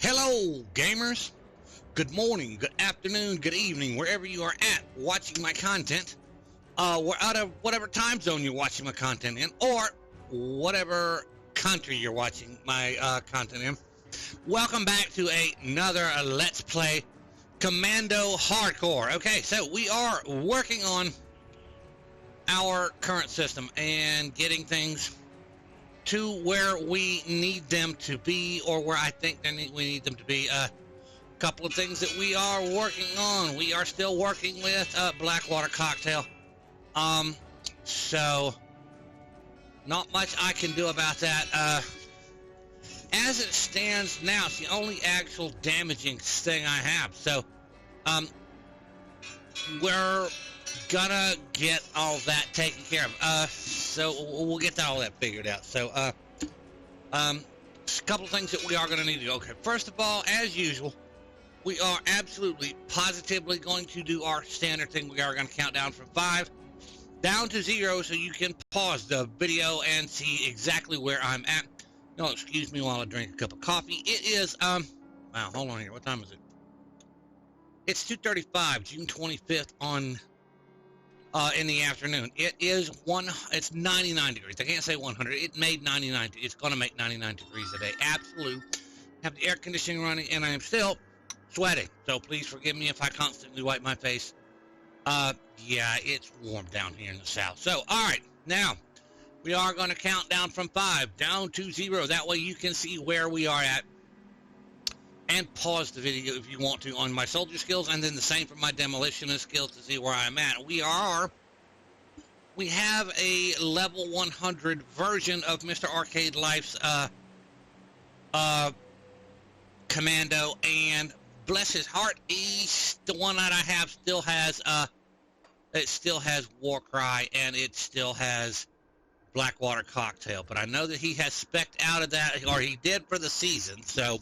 Hello, gamers. Good morning, good afternoon, good evening, wherever you are at watching my content. We're out of whatever time zone you're watching my content in, or whatever country you're watching my content in. Welcome back to another Let's Play Commando Hardcore. Okay, so we are working on our current system and getting things to where we need them to be, or where I think we need them to be. Couple of things that we are working on. We are still working with Blackwater Cocktail. So not much I can do about that. As it stands now, it's the only actual damaging thing I have. So we're gonna get all that taken care of. So we'll get all that figured out. So a couple of things that we are gonna need to do. Okay, first of all, as usual, we are absolutely positively going to do our standard thing. We are going to count down from 5 down to 0 so you can pause the video and see exactly where I'm at. No, excuse me while I drink a cup of coffee. It is wow, hold on here. What time is it? It's 2:35, June 25th on in the afternoon. It is it's 99 degrees. I can't say 100. It made 99. It's going to make 99 degrees today. Absolute. Have the air conditioning running, and I am still sweating, so please forgive me if I constantly wipe my face. Yeah, it's warm down here in the south. So, all right, now we are going to count down from 5 down to 0. That way you can see where we are at, and pause the video if you want to on my soldier skills, and then the same for my demolitionist skills to see where I'm at. We have a level 100 version of Mr. Arcade Life's Commando, and bless his heart, the one that I have still has it still has Warcry, and it still has Blackwater Cocktail. But I know that he has spec'd out of that, or he did for the season. So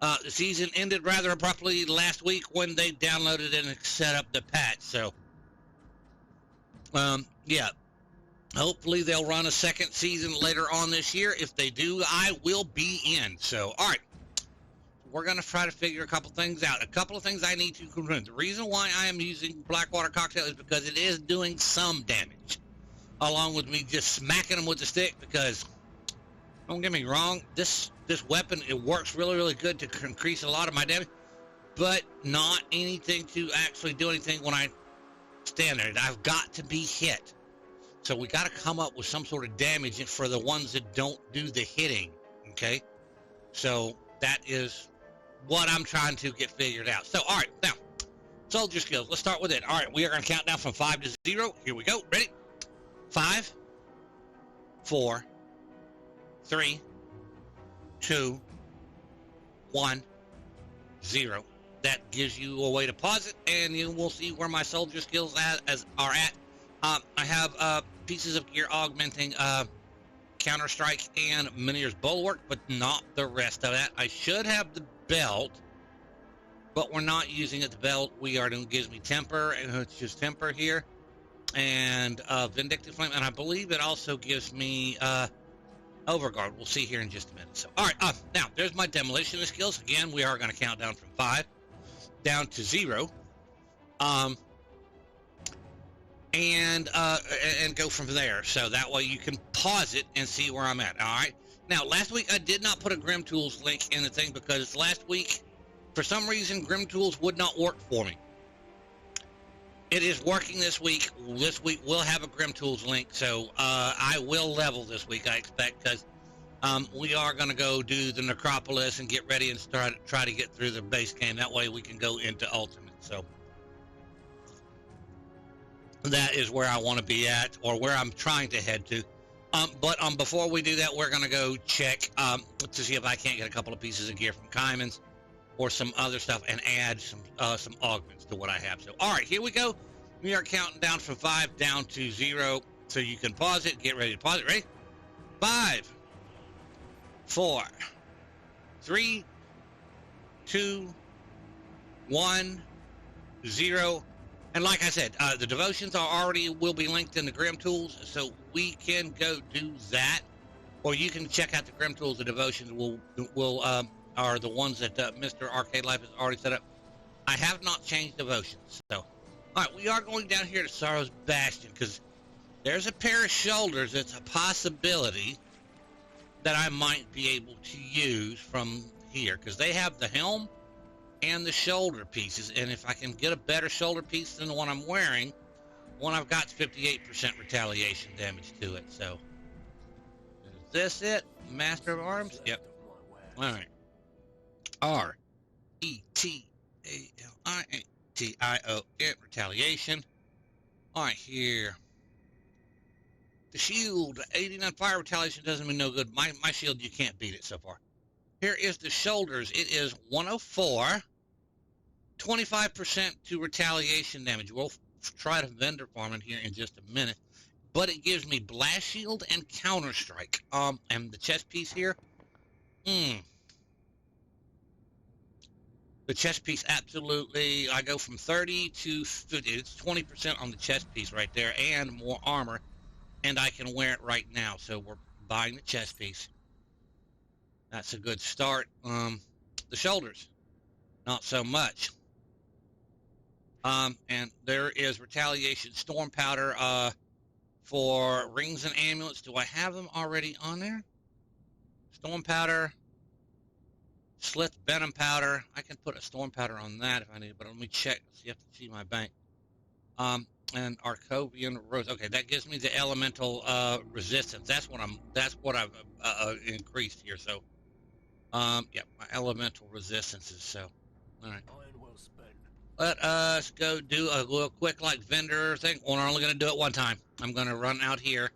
the season ended rather abruptly last week when they downloaded and set up the patch. So yeah, hopefully they'll run a second season later on this year. If they do, I will be in. So all right, we're going to try to figure a couple things out. A couple of things I need to confirm. The reason why I am using Blackwater Cocktail is because it is doing some damage, along with me just smacking them with the stick. Because, don't get me wrong, this weapon, it works really, really good to increase a lot of my damage, but not anything to actually do anything when I stand there. I've got to be hit. So we got to come up with some sort of damage for the ones that don't do the hitting, okay? So that is what I'm trying to get figured out. So, all right, now, soldier skills. Let's start with it. All right, we are going to count down from 5 to 0. Here we go. Ready? 5, 4, 3, 2, 1, 0. That gives you a way to pause it, and you will see where my soldier skills are at. I have pieces of gear augmenting Counter-Strike and Minear's Bulwark, but not the rest of that. I should have the belt, but we're not using it. The belt gives me temper, and it's just temper here, and Vindictive Flame, and I believe it also gives me Overguard. We'll see here in just a minute. So, all right, now there's my demolitionist skills. Again, we are going to count down from 5 down to 0, and go from there. So that way you can pause it and see where I'm at. All right. Now, last week I did not put a Grim Tools link in the thing because last week, for some reason, Grim Tools would not work for me. It is working this week. This week we'll have a Grim Tools link, so I will level this week, I expect, because we are going to go do the Necropolis and get ready and try to get through the base game. That way we can go into Ultimate. So that is where I want to be at, or where I'm trying to head to. But before we do that, we're going to go check to see if I can't get a couple of pieces of gear from Kymans or some other stuff and add some augments to what I have. So, all right, here we go. We are counting down from 5 down to 0, so you can pause it. Get ready to pause it. Ready? 5, 4, 3, 2, 1, 0. And like I said, the devotions will be linked in the Grim Tools, so we can go do that. Or you can check out the Grim Tools. The devotions will are the ones that Mr. Arcade Life has already set up. I have not changed devotions. So, all right, we are going down here to Sorrow's Bastion because there's a pair of shoulders that's a possibility that I might be able to use from here because they have the helm and the shoulder pieces. And if I can get a better shoulder piece than the one I'm wearing, one I've got 58% retaliation damage to it. So, is this it? Master of Arms? Yep. All right. R-E-T-A-L-I-A-T-I-O-N, retaliation. All right, here. The shield, 89 fire retaliation doesn't mean no good. My shield, you can't beat it so far. Here is the shoulders. It is 104, 25% to retaliation damage. We'll try to vendor farm it here in just a minute. But it gives me blast shield and counter strike. And the chest piece here. The chest piece, absolutely. I go from 30 to 50. It's 20% on the chest piece right there and more armor. And I can wear it right now. So we're buying the chest piece. That's a good start. The shoulders, not so much. And there is retaliation storm powder for rings and amulets. Do I have them already on there? Storm powder. Slith venom powder. I can put a storm powder on that if I need, but let me check. You have to see my bank. And Arcovian rose. Okay, that gives me the elemental resistance. That's what I've increased here. So, yeah, my elemental resistances. So, all right. Let us go do a little quick like vendor thing. We're only going to do it one time. I'm going to run out here.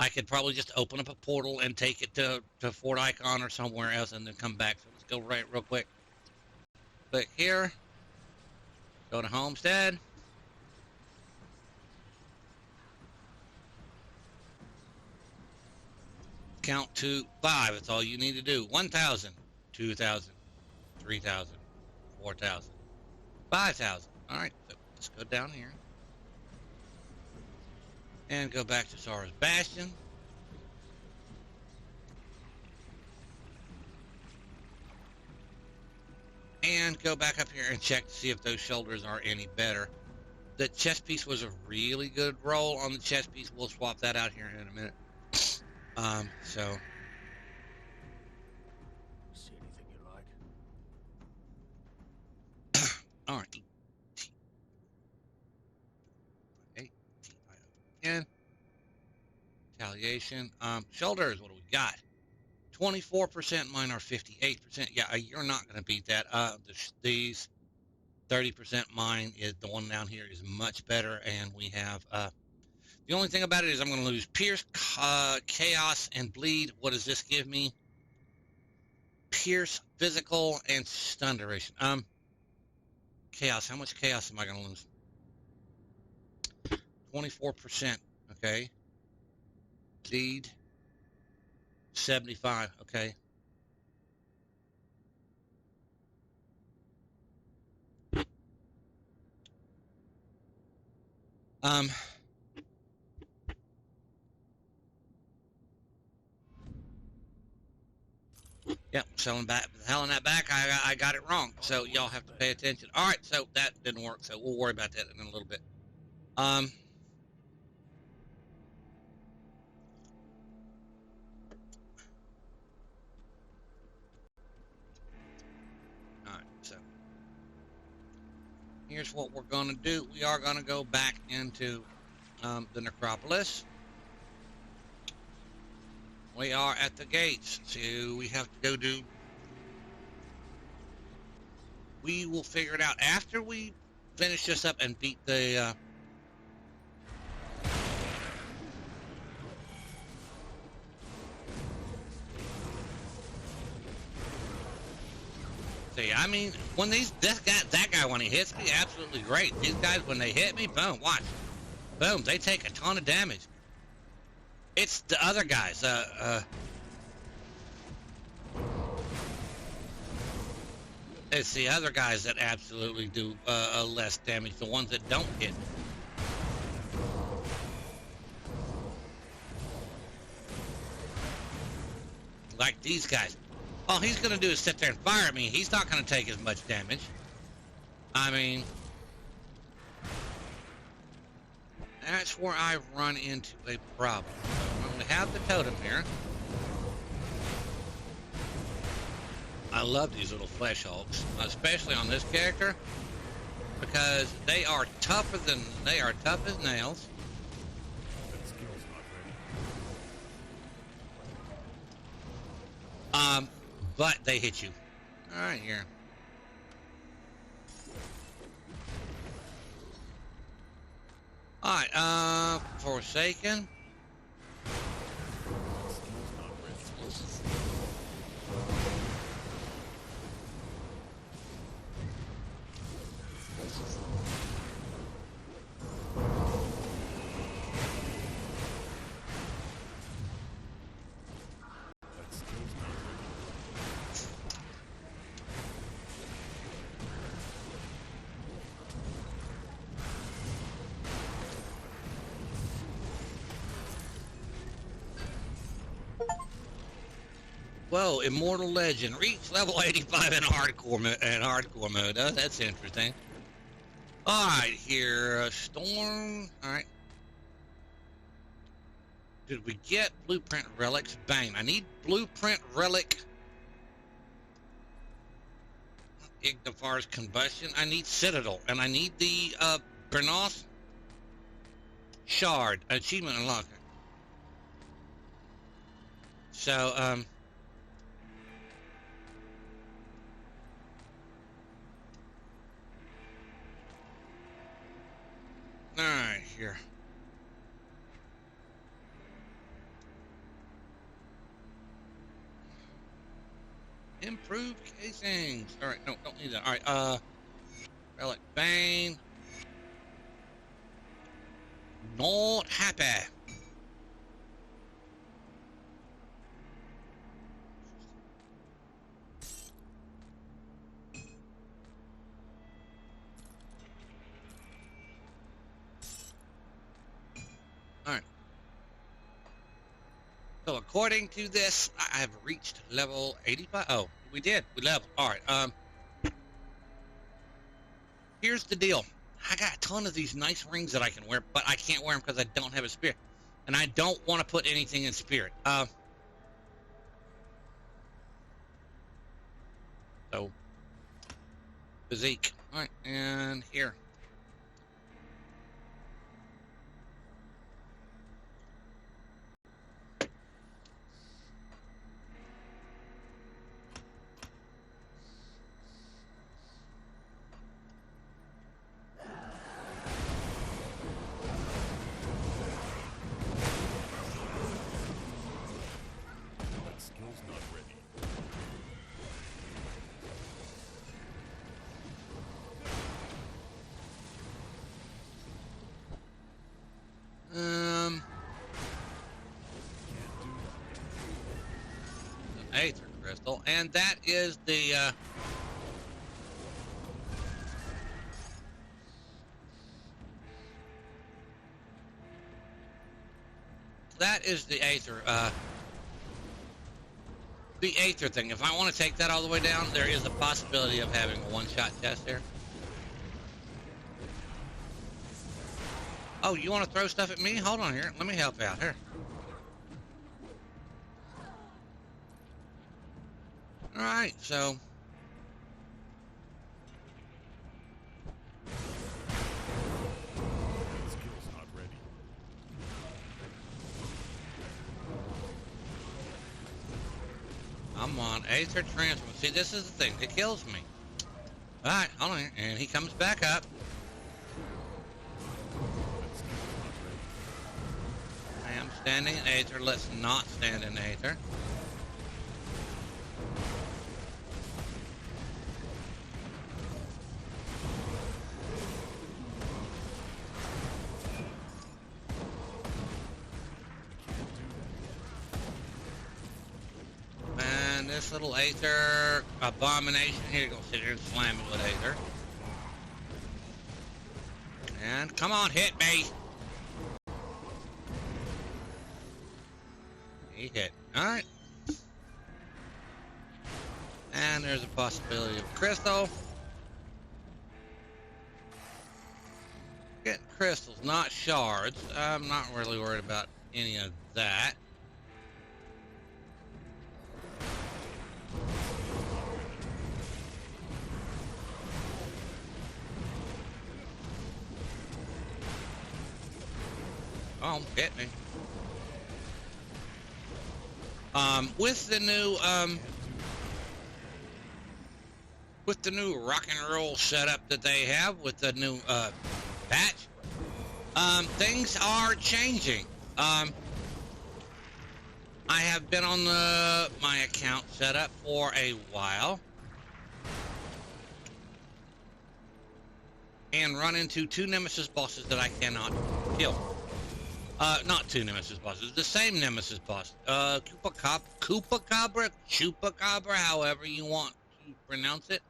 I could probably just open up a portal and take it to Fort Icon or somewhere else and then come back. So let's go right real quick. Click here. Go to Homestead. Count to 5. That's all you need to do. 1,000, 2,000, 3,000, 4,000, 5,000. All right, so let's go down here. And go back to Sorrow's Bastion. And go back up here and check to see if those shoulders are any better. The chest piece was a really good roll on the chest piece. We'll swap that out here in a minute. So. See anything you like? All right. T-I-O-N. Retaliation. Shoulders, what do we got? 24%, mine are 58%. Yeah, you're not going to beat that. These 30%, mine is the one down here is much better, and we have the only thing about it is I'm going to lose Pierce, Chaos, and Bleed. What does this give me? Pierce, Physical, and Stun Duration. Chaos. How much Chaos am I going to lose? 24%. Okay. Bleed. 75. Okay. Yep, selling that back. I got it wrong, so y'all have to pay attention. All right, so that didn't work, so we'll worry about that in a little bit. All right, so here's what we're going to do. We are going to go back into the necropolis. We are at the gates, so we have to go do. We will figure it out after we finish this up and beat the. See, I mean, when that guy when he hits me, absolutely great. These guys when they hit me, boom, watch, boom, they take a ton of damage. It's the other guys. It's the other guys that absolutely do less damage. The ones that don't hit. Like these guys. All he's going to do is sit there and fire at me. He's not going to take as much damage. I mean, that's where I run into a problem. So when we have the totem here, I love these little flesh hulks, especially on this character, because they are tough as nails. But they hit you. All right, here. All right, Forsaken. Whoa, Immortal Legend. Reach level 85 in hardcore mode. That's interesting. Alright, here. Storm. Alright. Did we get Blueprint Relics? Bang. I need Blueprint Relic. Ignifar's Combustion. I need Citadel. And I need the Bernos Shard. Achievement unlocked. So, alright, here. Improved casings. Alright, no, don't need that. Alright, Relic Bane. Not happy. Alright. So according to this, I have reached level 85. Oh, we did. We leveled. Alright, here's the deal. I got a ton of these nice rings that I can wear, but I can't wear them because I don't have a spirit. And I don't want to put anything in spirit. So, physique. Alright, and here. Aether crystal, and that is the Aether thing. If I want to take that all the way down, there is a possibility of having a one-shot test there. Oh, you want to throw stuff at me? Hold on here. Let me help out here. Alright, so Skill's not ready. I'm on Aether Transfer. See, this is the thing. It kills me. Alright, hold on here. And he comes back up. I am standing in Aether. Let's not stand in Aether. And this little Aether abomination here, go sit here and slam it with Aether. And come on, hit me. He hit. Alright. And there's a possibility of crystal. Getting crystals, not shards. I'm not really worried about any of that. Oh, hit me. With the new rock and roll setup that they have with the new patch, things are changing. I have been on my account setup for a while and run into two nemesis bosses that I cannot kill. Not two nemesis bosses, the same nemesis boss. Chupacabra, however you want to pronounce it.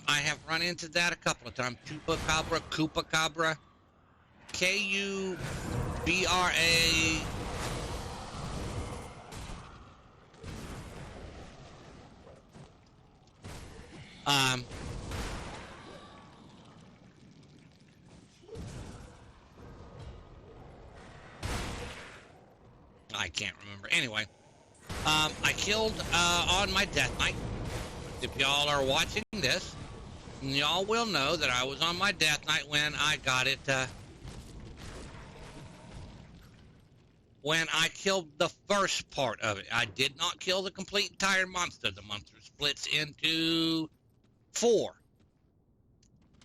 I have run into that a couple of times. Chupacabra, K-U-B-R-A. I can't remember. Anyway, I killed on my death knight. If y'all are watching this, y'all will know that I was on my death knight when I got it, when I killed the first part of it. I did not kill the complete entire monster. The monster splits into 4.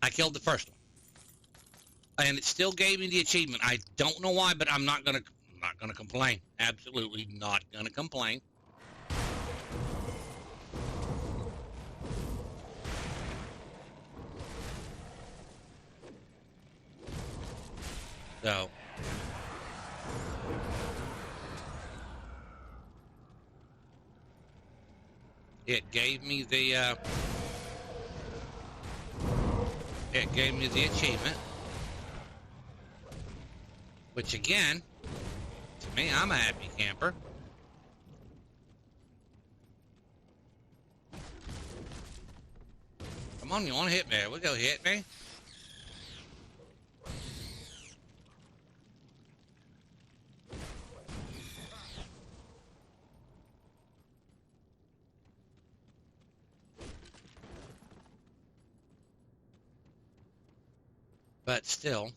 I killed the first one. And it still gave me the achievement. I don't know why, but I'm not gonna complain. Absolutely not gonna complain. So, it gave me the achievement, which again, to me, I'm a happy camper. Come on, you want to hit me? We'll go hit me. But still,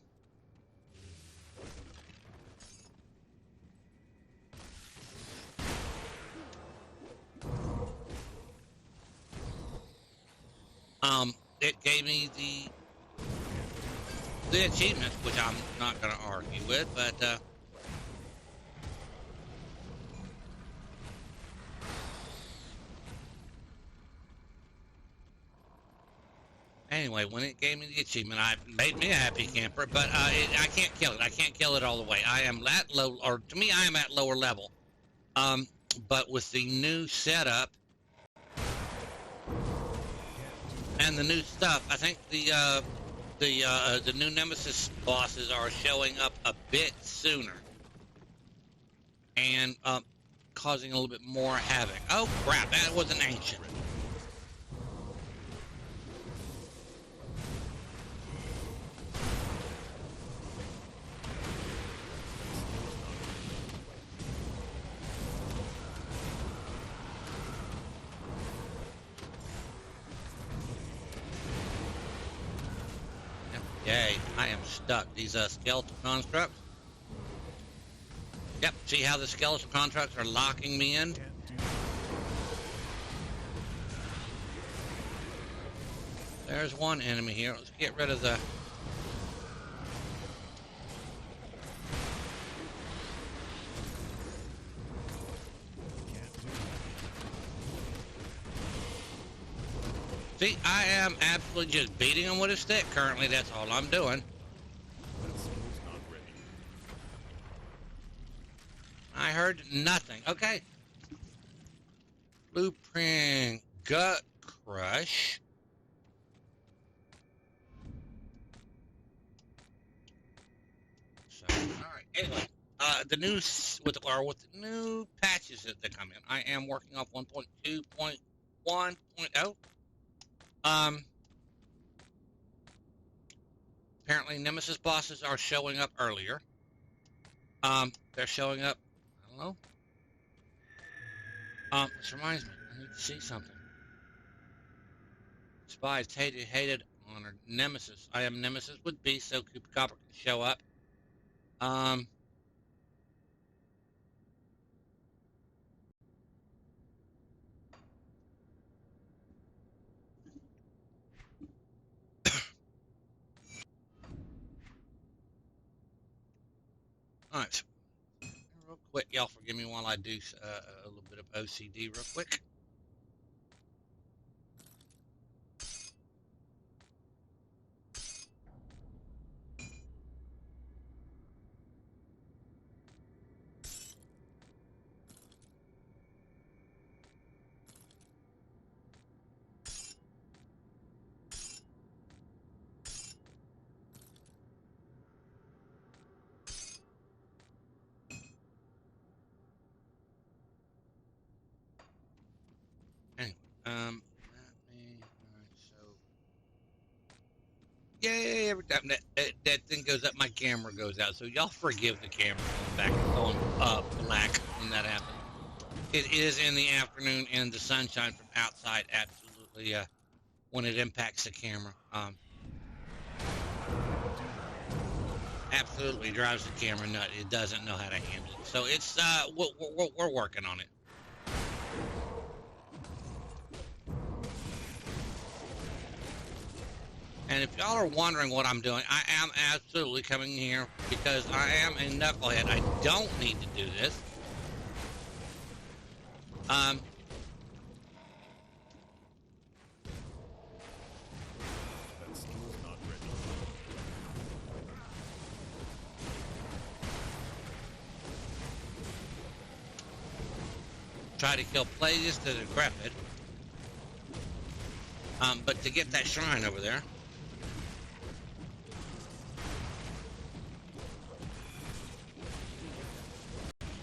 it gave me the achievements, which I'm not going to argue with, but anyway, when it gave me the achievement, it made me a happy camper, but I can't kill it. I can't kill it all the way. I am at low, or to me, I am at lower level. But with the new setup and the new stuff, I think the new Nemesis bosses are showing up a bit sooner and causing a little bit more havoc. Oh crap! That was an ancient. Yay, I am stuck. These skeletal constructs. Yep, see how the skeletal constructs are locking me in? There's one enemy here. Let's get rid of the... See, I am absolutely just beating him with a stick currently. That's all I'm doing. I I heard nothing. Okay. Blueprint Gut Crush. So, all right. Anyway, the news with the new patches that come in, I am working off 1.2.1.0. Apparently, Nemesis bosses are showing up earlier. They're showing up. I don't know. This reminds me. I need to see something. Spies hated honored Nemesis. I am Nemesis with B, so Cooper Copper can show up. All right. Real quick, y'all forgive me while I do a little bit of OCD real quick. Anyway, all right, so, yay, every time that thing goes up, my camera goes out. So y'all forgive the camera going back and going black when that happens. It is in the afternoon, and the sunshine from outside absolutely, when it impacts the camera, absolutely drives the camera nuts. It doesn't know how to handle it. So it's, we're working on it. And if y'all are wondering what I'm doing, I am absolutely coming here because I am a knucklehead. I don't need to do this. That steel's not ready. Try to kill Plagueis the Decrepit. But to get that shrine over there,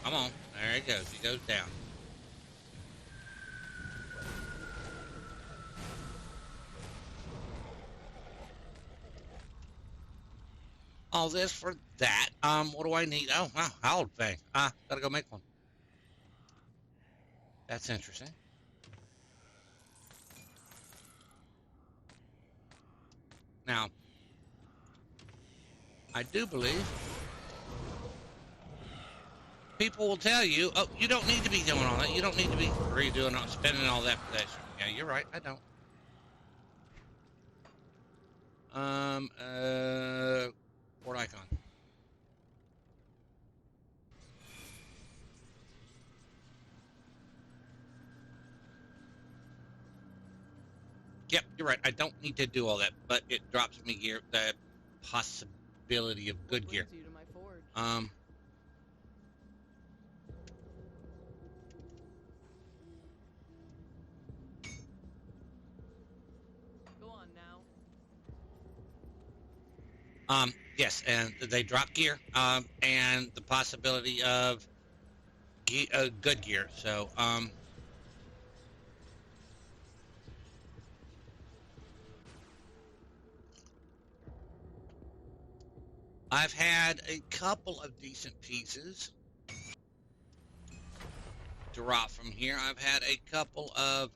come on, there he goes. He goes down. All this for that. What do I need? Oh, wow, old thing. Gotta go make one. That's interesting. Now, I do believe people will tell you, oh, you don't need to be doing all that. You don't need to be redoing all, spending all that for that. Yeah, you're right. I don't. Port icon. Yep, you're right. I don't need to do all that, but it drops me gear, the possibility of good gear. You to my forge. Go on now. Yes, and they drop gear, and the possibility of good gear. So, I've had a couple of decent pieces drop from here. I've had a couple of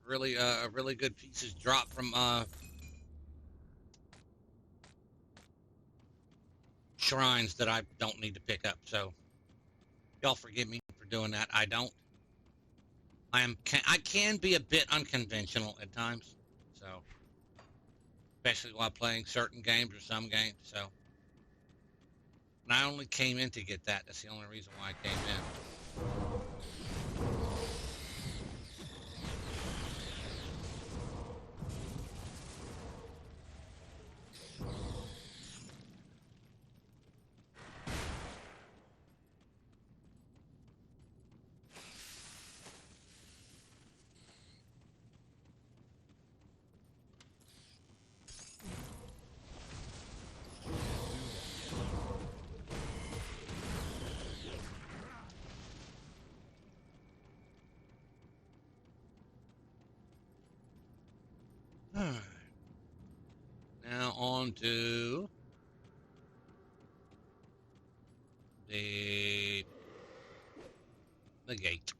really good pieces drop from shrines that I don't need to pick up. So y'all forgive me for doing that. I don't. I can be a bit unconventional at times. So especially while playing certain games or some games. So and I only came in to get that. That's the only reason why I came in. onto the gate.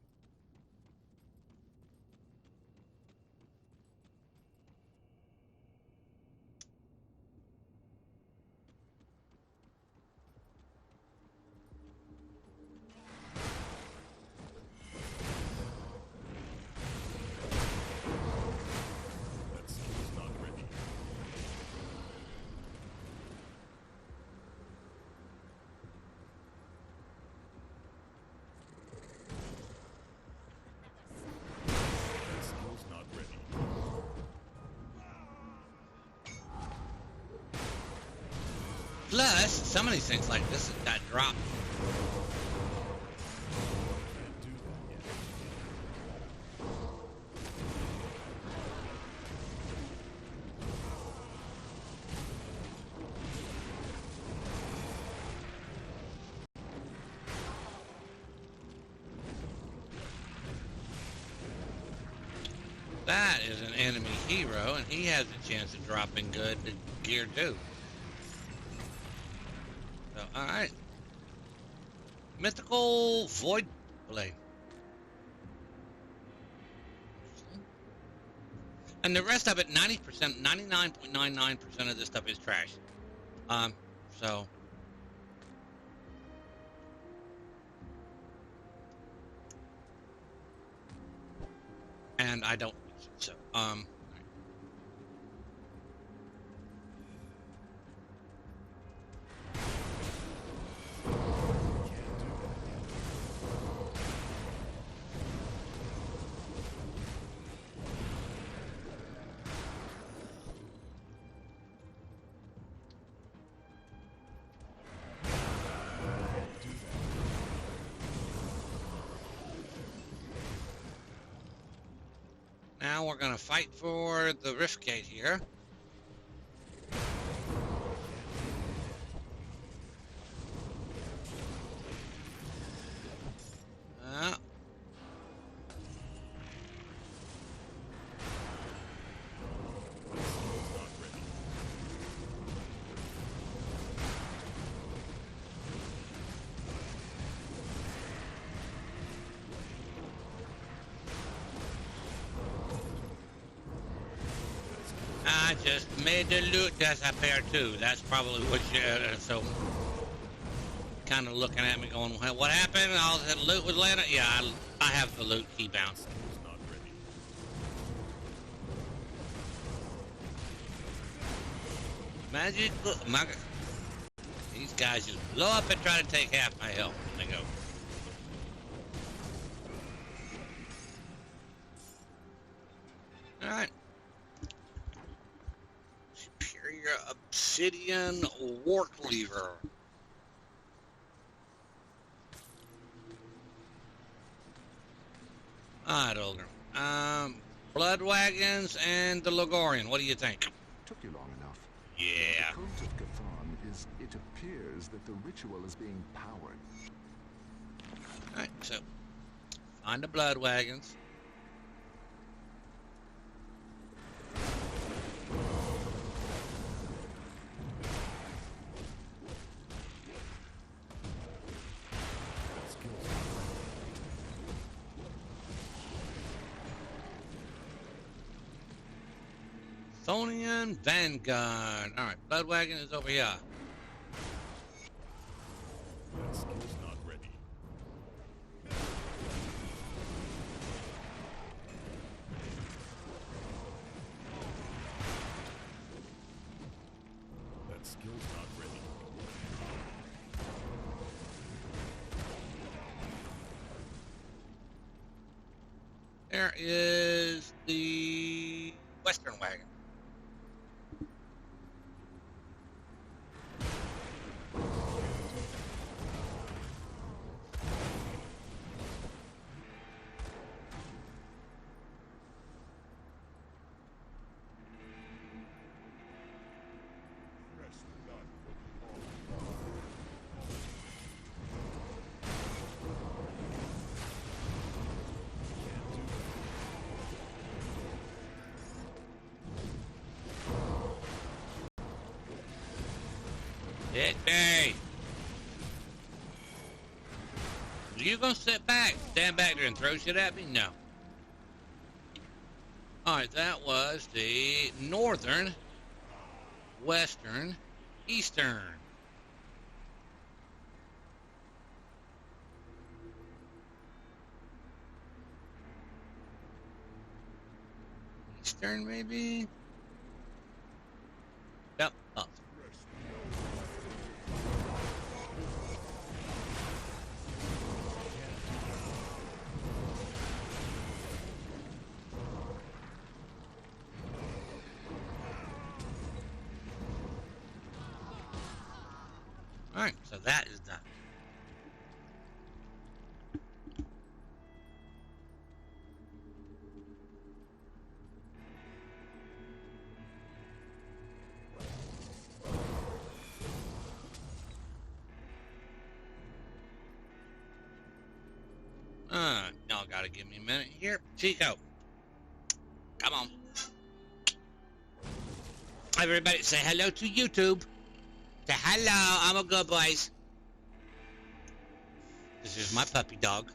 That skill's not ready. That skill's not ready. Plus, some of these things like this got dropped. Can't do that yet. That is an enemy hero, and he has a chance of dropping good gear too. So, alright. Mythical Void Blade. And the rest of it, 90%, 99.99% of this stuff is trash. So. And I don't use it, so, now we're gonna fight for the Rift Gate here. I just made the loot disappear too. That's probably what you, so kind of looking at me going, "Well, what happened? All that loot was landed?" Yeah, I have the loot key bound. Skill's not ready. Magic, these guys just blow up and try to take half my health. They go. All right. Superior Obsidian Wart Lever. All right, Older. Blood Wagons and the Logorian. What do you think? Took you long enough. Yeah. The cult of Cthon is, it appears that the ritual is being powered. All right, so find the Blood Wagons. That skill's not ready. Thonian Vanguard. All right, Blood Wagon is over here. That skill's not ready. That skill's not ready. There is the Western Wagon. Hit me. You gonna sit back, stand back there and throw shit at me? No. Alright, that was the northern, western, eastern. Eastern, maybe? Yep, up. Alright, so that is done. Y'all gotta give me a minute here. Chico, come on. Everybody say hello to YouTube. Say hello, I'm a good boys. This is my puppy dog.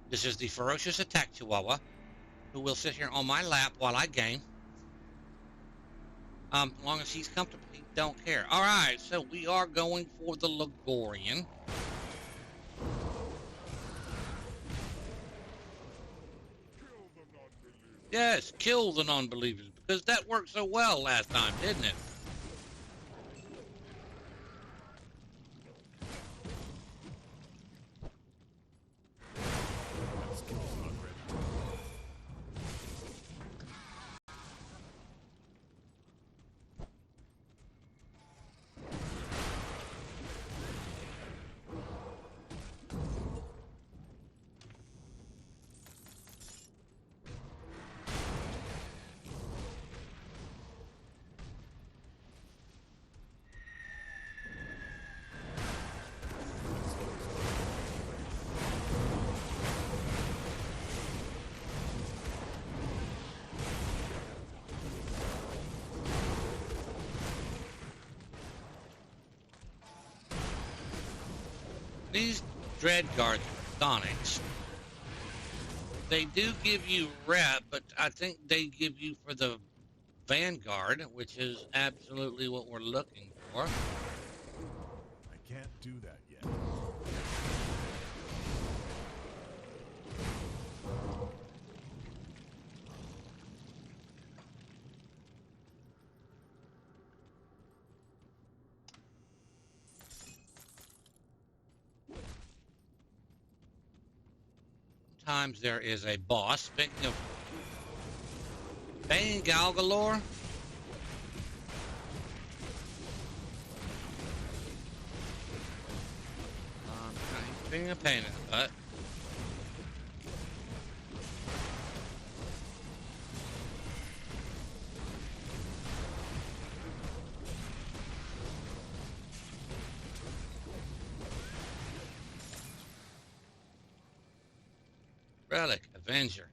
This is the ferocious attack chihuahua who will sit here on my lap while I game. As long as he's comfortable, he don't care. Alright, so we are going for the Ligurian. Yes, kill the non-believers, because that worked so well last time, didn't it? That skill's not ready. These Dread Guards Sonics, they do give you rep, but I think they give you for the Vanguard, which is absolutely what we're looking for. I can't do that yet. Sometimes there is a boss. Speaking of Bane Galgalore, he's being a pain in the butt. Relic Avenger.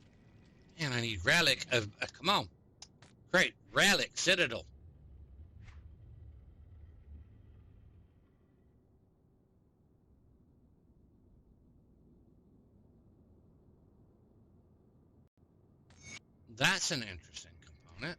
Man, I need Relic of. Come on. Great. Relic Citadel. That's an interesting component.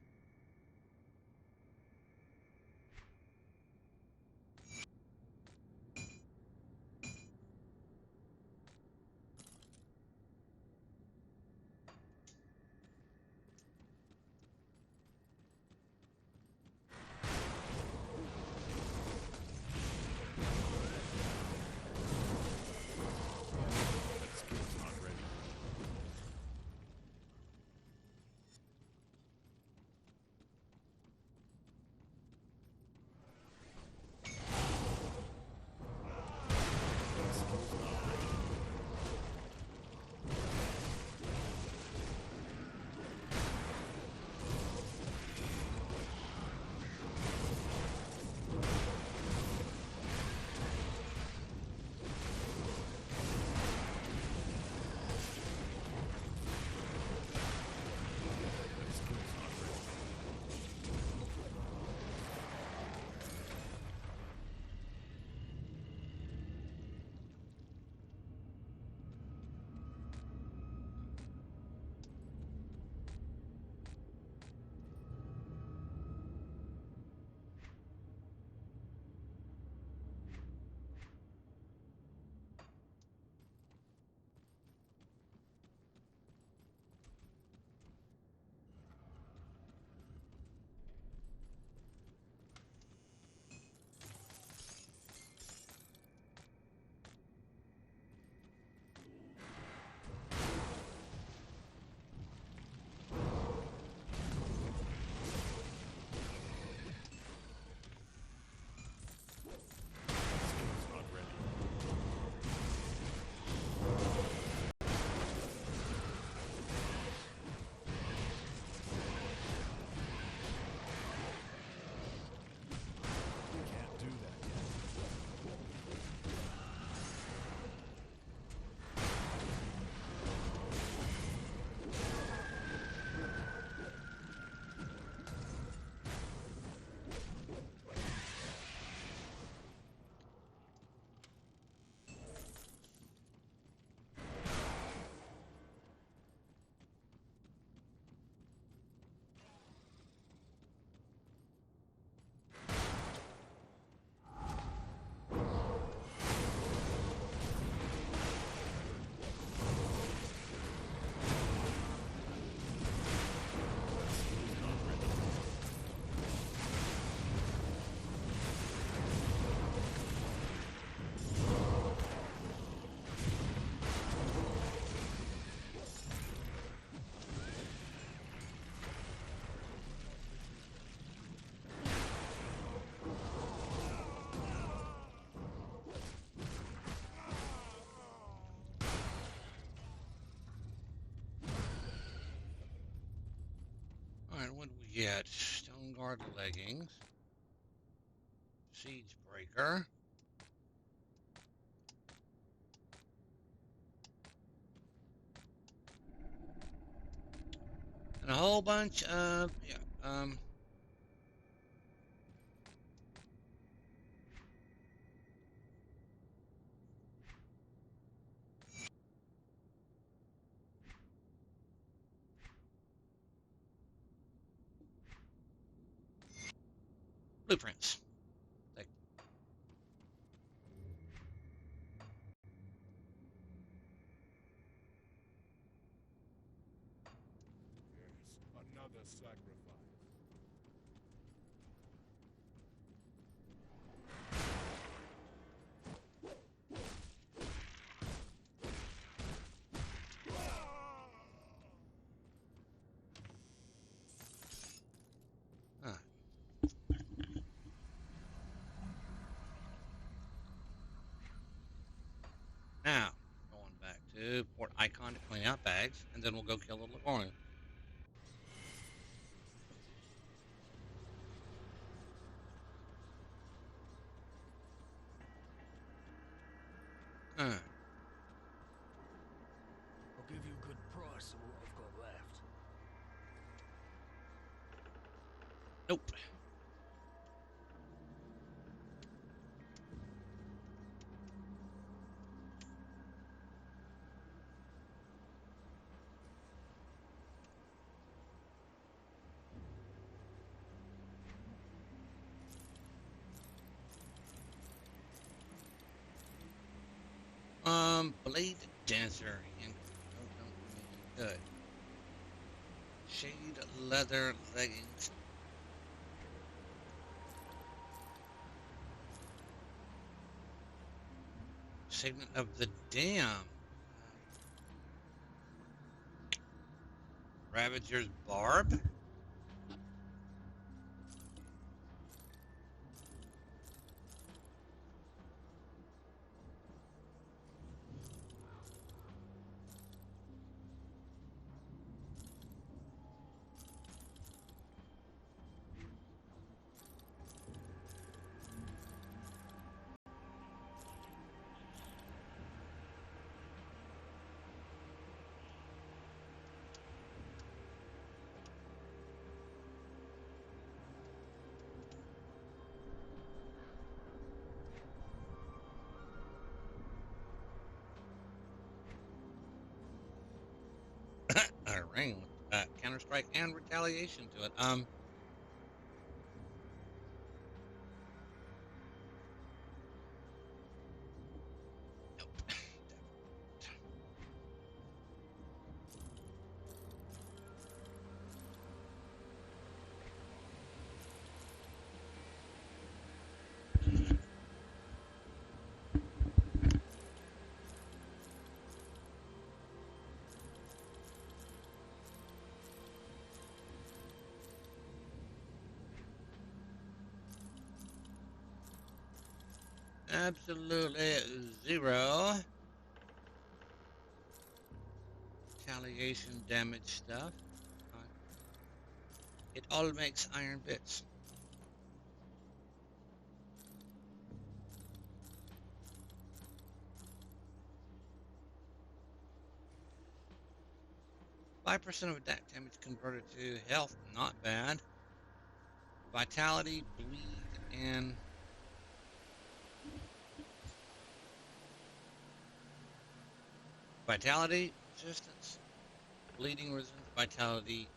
That skill's not ready. get Stone Guard leggings, Siege Breaker, and a whole bunch of blueprints. Like, Yes, another sacrifice. huh. Now, going back to Port Icon to clean out bags, and then we'll go kill the Ligorian. Huh. I'll give you a good price on what I've got left. Nope. Blade Dancer. Don't good. Shade leather leggings. Segment of the Dam. Ravager's Barb. A ring with counter strike and retaliation to it. Nope. Absolutely zero retaliation damage stuff. It all makes iron bits. Five percent of attack damage converted to health, not bad. Vitality, bleed, and vitality resistance, bleeding resistance, vitality,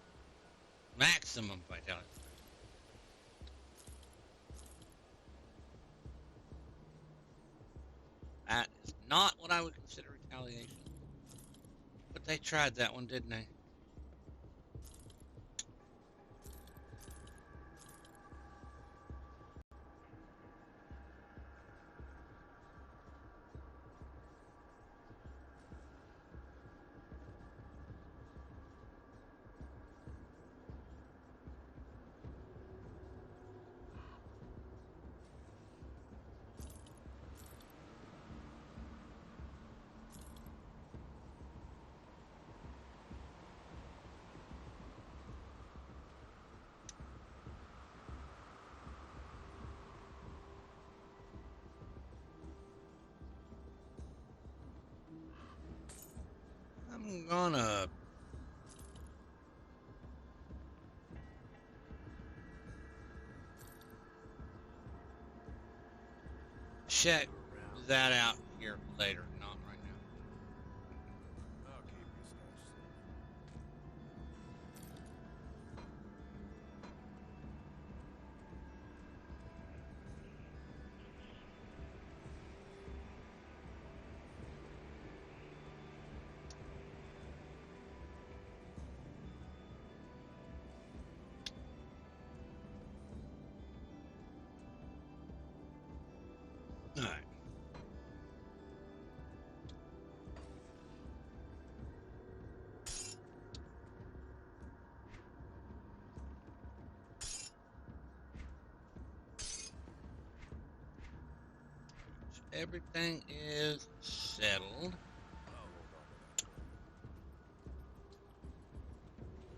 maximum vitality. That is not what I would consider retaliation. But they tried that one, didn't they? I'm gonna check that out here later, not right now. I'll keep your stash safe. All right. Everything is settled.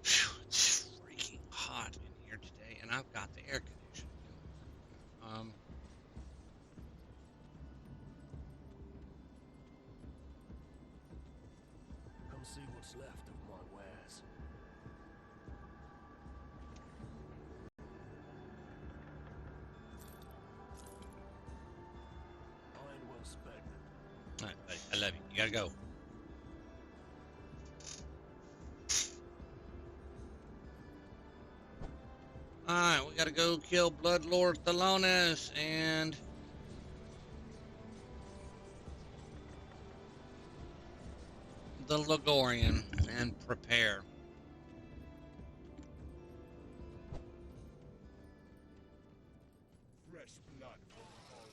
Phew, it's freaking hot in here today, and I've got the air conditioning going. Come see what's left of my wares. Iron well spected. All right, buddy, I love you. You gotta go. All right, we gotta go kill Bloodlord Thalonis and the Ligorian and prepare. Fresh blood from all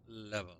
Level.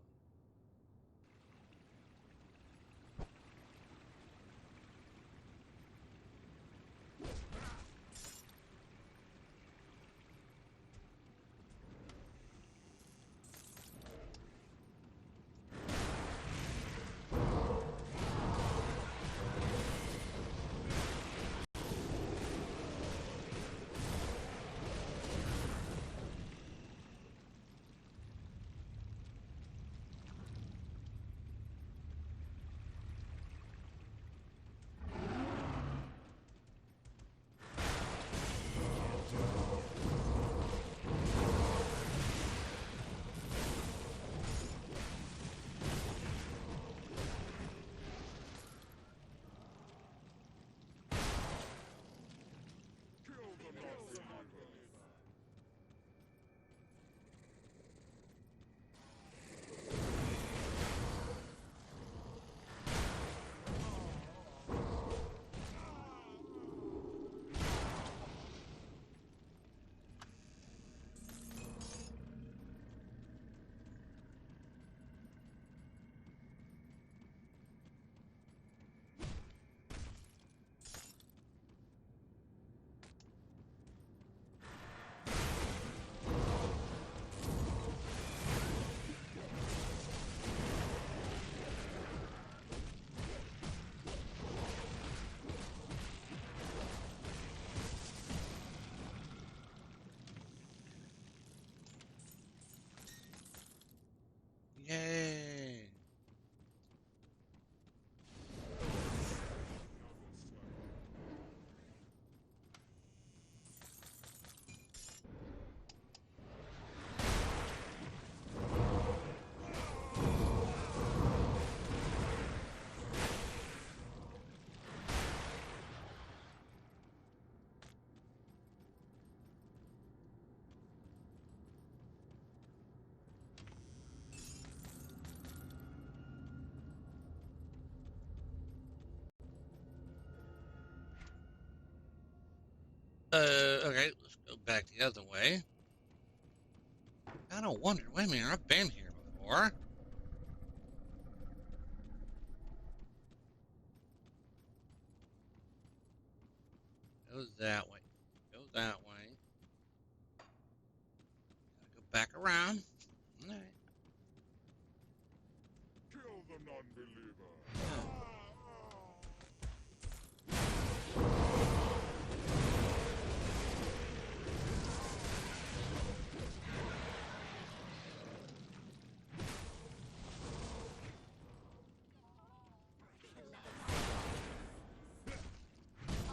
Okay, let's go back the other way. I don't wonder. Wait a minute, I've been here before. Goes that way. Goes that way. Gotta go back around. All right. Kill the non-believer.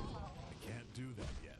I can't do that yet.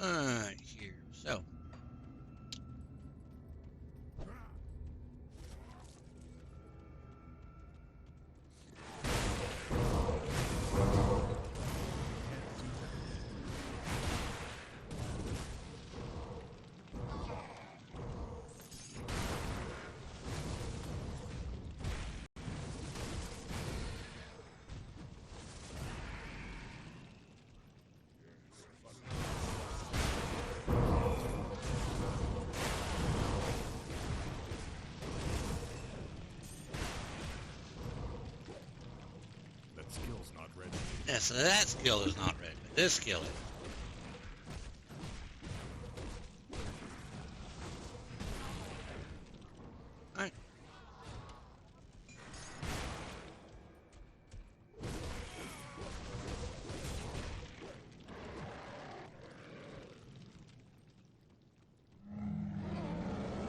Alright, here. So. That skill's not ready. Yeah, so that skill is not ready, but this skill is. Alright.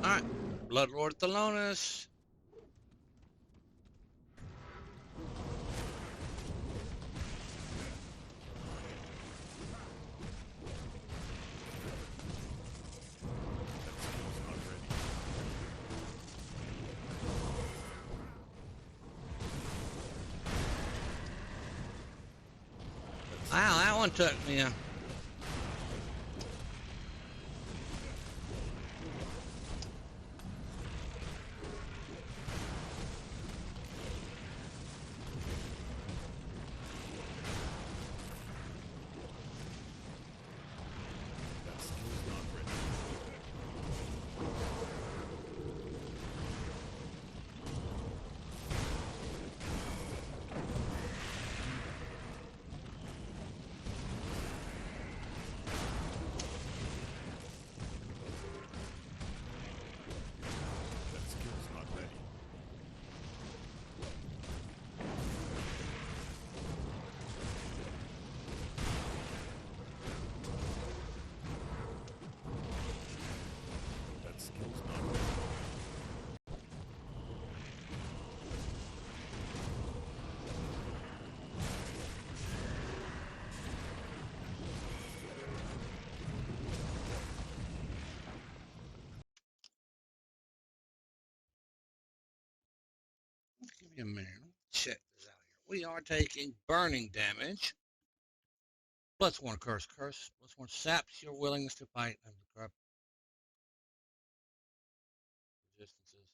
Alright. Bloodlord Thelonous. Wow, that one took me a... That skill's not ready. That skill's not ready. That skill's not ready. Give me a minute. Check this out here. We are taking burning damage. Plus one curse. Plus one saps your willingness to fight and the corrupt resistances.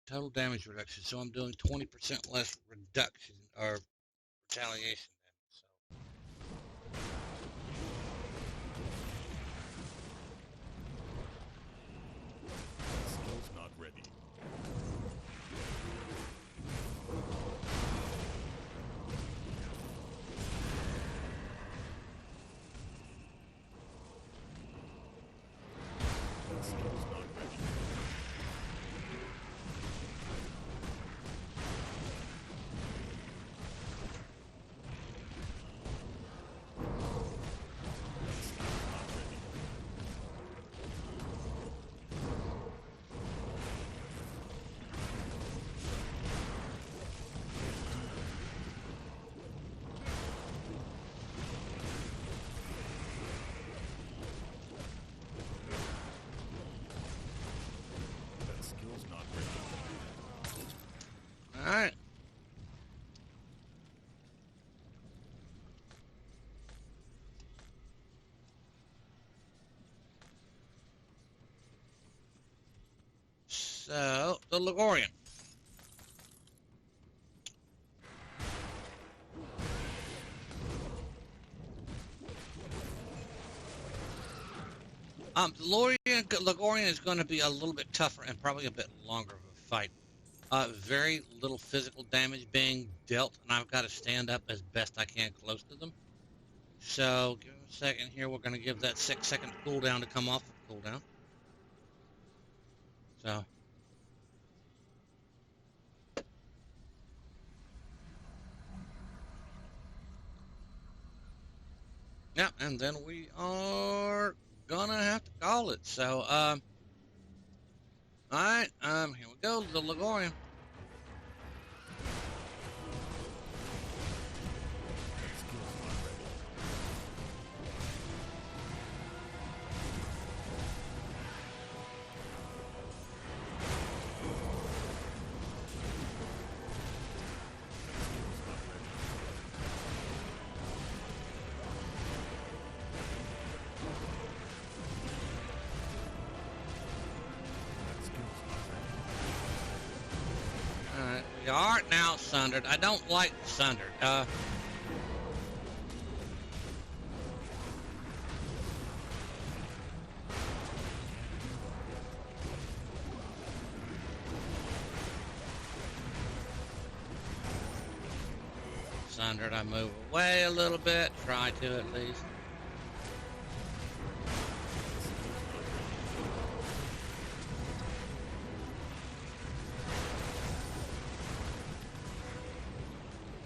Total damage reduction. So I'm doing 20% less reduction or retaliation damage. So. That skill's not ready. That skill's not ready. So, the Ligorian. The Ligorian is going to be a little bit tougher and probably a bit longer of a fight. Very little physical damage being dealt, and I've got to stand up as best I can close to them. So, give me a second here. We're going to give that 6-second cooldown to come off the cooldown. So, yeah, and then we are gonna have to call it. So, all right, here we go, the Ligorian. We are now sundered. I don't like sundered. Sundered, I move away a little bit. Try to at least.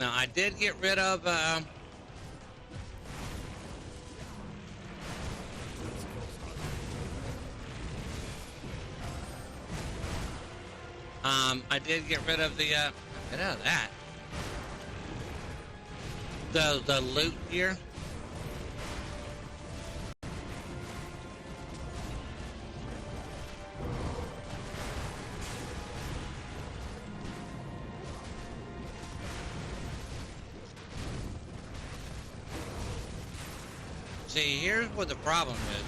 Now, I did get rid of, I did get rid of the, get out of that. The loot here. See, here's what the problem is.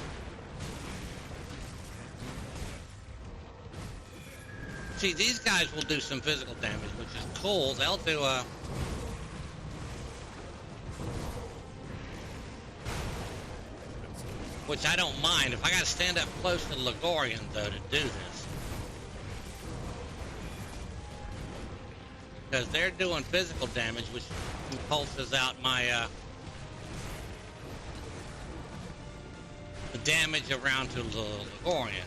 See, these guys will do some physical damage, which is cool. They'll do which I don't mind. If I gotta stand up close to the Ligorian, though, to do this. Because they're doing physical damage, which pulses out my, the damage around to the Ligorian.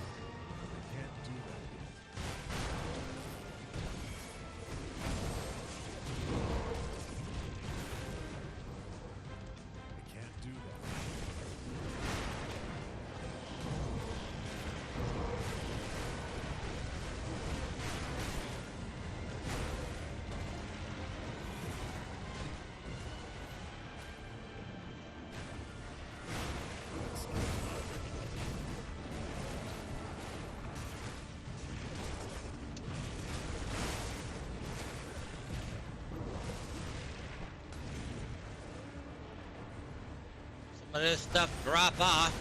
Some of this stuff drop off.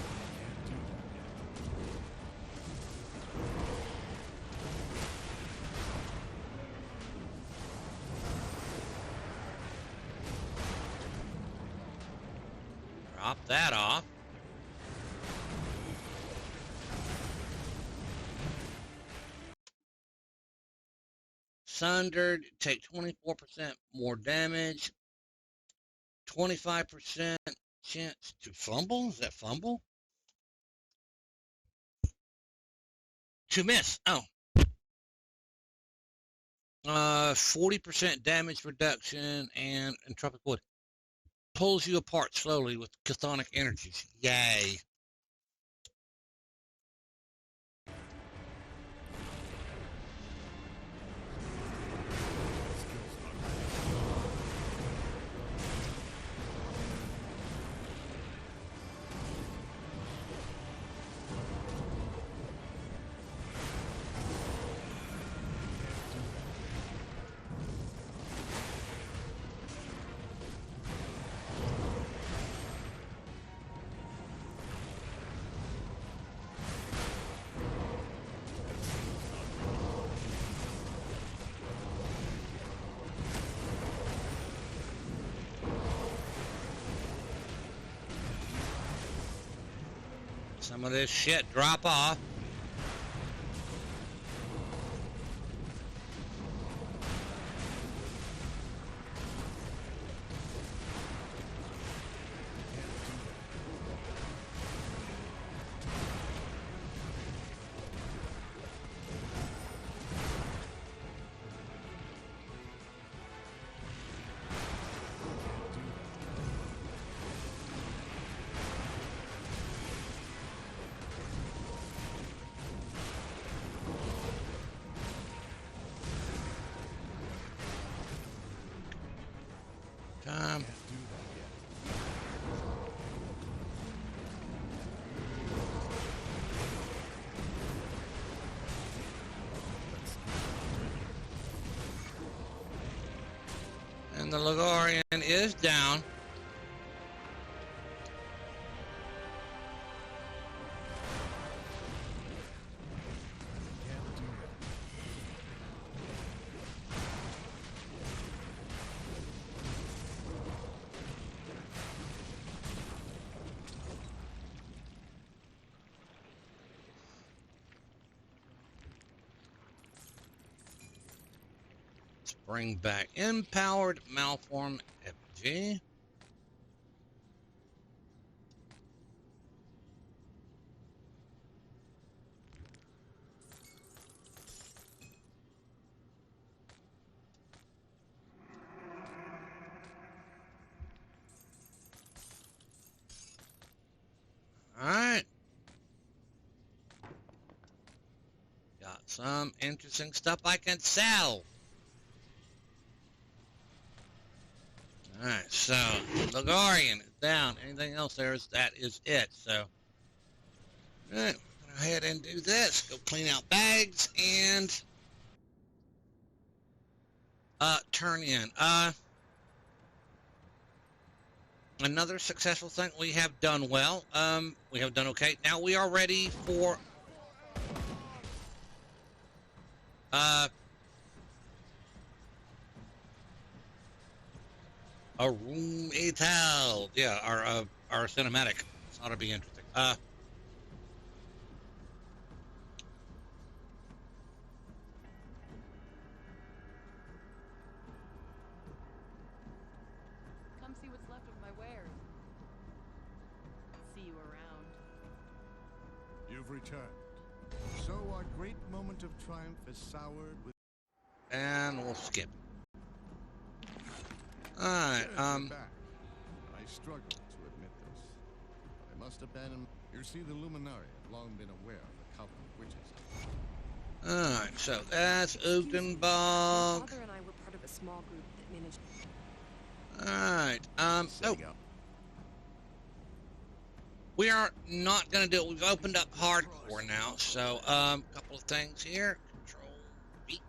Drop that off. Sundered, take 24% more damage. 25% chance to fumble? Is that fumble? To miss. Oh. 40% damage reduction and entropic wood. Pulls you apart slowly with chthonic energies. Yay. some of this shit drop off. Time. And the Ligurian is down. Bring back empowered malform FG. All right. Got some interesting stuff I can sell. Alright, so Ligurian is down. Anything else there is that is it. So alright, we're gonna go ahead and do this. Go clean out bags and turn in. Another successful thing. We have done well. We have done okay. Now we are ready for a room etal. Yeah, our cinematic. This ought to be interesting. Come see what's left of my wares. See you around. You've returned. So our great moment of triumph is soured with... And we'll skip. Alright, Yes, you're back. I struggle to admit this, but I must abandon... You see, the Luminari have long been aware of the cult of witches. Alright, so that's My Ukenbog. father and I were part of a small group that managed... Alright, oh, Setting up. we are not gonna do it. We've opened up hardcore now, so, a couple of things here. Control B.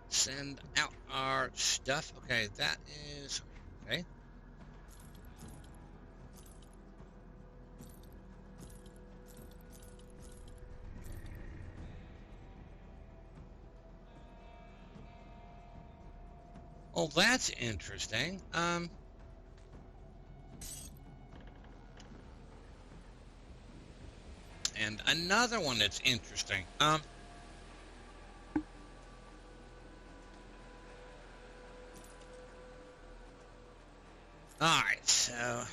Send out our stuff. Okay, that is, okay. Oh, that's interesting. And another one that's interesting. Alright, so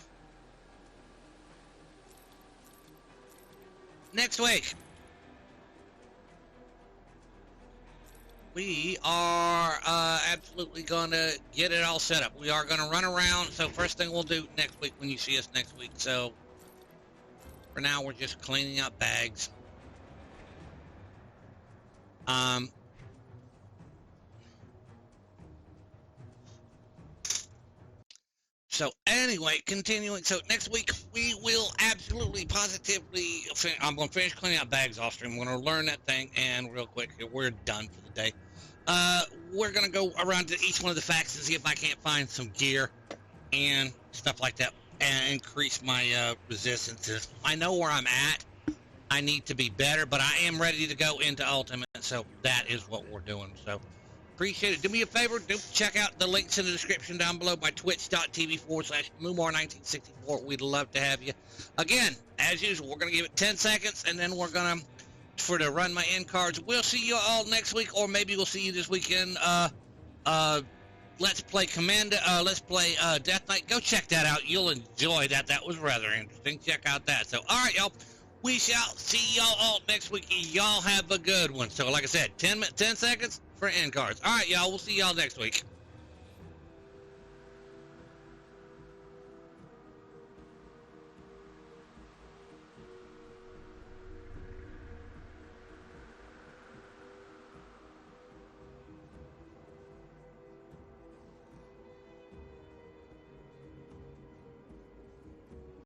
next week we are absolutely gonna get it all set up. We are gonna run around, so first thing we'll do next week when you see us next week. So for now we're just cleaning up bags. So anyway, continuing. So next week we will absolutely, positively. I'm going to finish cleaning out bags off stream. I'm going to learn that thing, and real quick, we're done for the day. We're going to go around to each one of the factions, see if I can't find some gear and stuff like that, and increase my resistances. I know where I'm at. I need to be better, but I am ready to go into Ultimate, so that is what we're doing. So appreciate it. Do me a favor, do check out the links in the description down below by twitch.tv/Mumar1964. We'd love to have you. Again, as usual, we're going to give it 10 seconds, and then we're going to run my end cards. We'll see you all next week, or maybe we'll see you this weekend. Let's play Commando. Let's play Death Knight. Go check that out. You'll enjoy that. That was rather interesting. Check out that. So, all right, y'all. We shall see y'all all next week. Y'all have a good one. So, like I said, 10 seconds for end cards. All right, y'all. We'll see y'all next week.